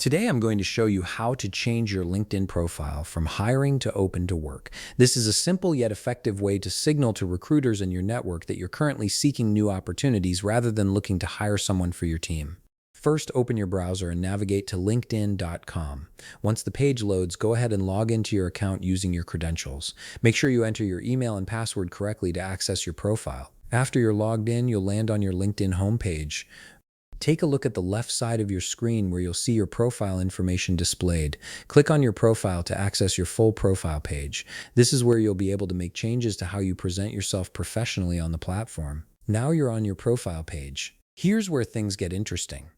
Today, I'm going to show you how to change your LinkedIn profile from hiring to open to work. This is a simple yet effective way to signal to recruiters in your network that you're currently seeking new opportunities rather than looking to hire someone for your team. First, open your browser and navigate to linkedin.com. Once the page loads, go ahead and log into your account using your credentials. Make sure you enter your email and password correctly to access your profile. After you're logged in, you'll land on your LinkedIn homepage. Take a look at the left side of your screen where you'll see your profile information displayed. Click on your profile to access your full profile page. This is where you'll be able to make changes to how you present yourself professionally on the platform. Now you're on your profile page. Here's where things get interesting.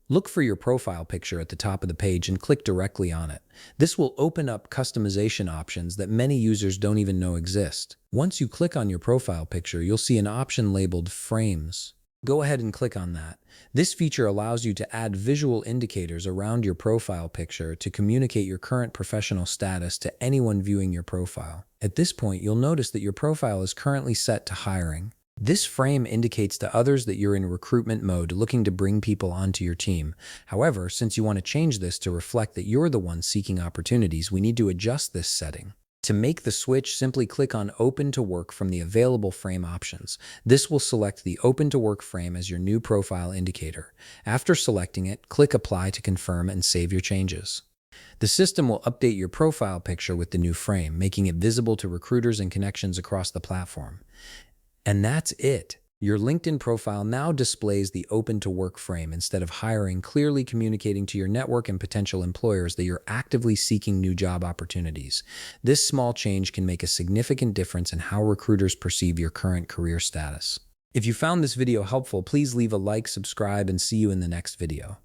Look for your profile picture at the top of the page and click directly on it. This will open up customization options that many users don't even know exist. Once you click on your profile picture, you'll see an option labeled Frames. Go ahead and click on that. This feature allows you to add visual indicators around your profile picture to communicate your current professional status to anyone viewing your profile. At this point, you'll notice that your profile is currently set to hiring. This frame indicates to others that you're in recruitment mode looking to bring people onto your team. However, since you want to change this to reflect that you're the one seeking opportunities, we need to adjust this setting. To make the switch, simply click on Open to Work from the available frame options. This will select the Open to Work frame as your new profile indicator. After selecting it, click Apply to confirm and save your changes. The system will update your profile picture with the new frame, making it visible to recruiters and connections across the platform. And that's it. Your LinkedIn profile now displays the Open to Work frame instead of hiring, clearly communicating to your network and potential employers that you're actively seeking new job opportunities. This small change can make a significant difference in how recruiters perceive your current career status. If you found this video helpful, please leave a like, subscribe, and see you in the next video.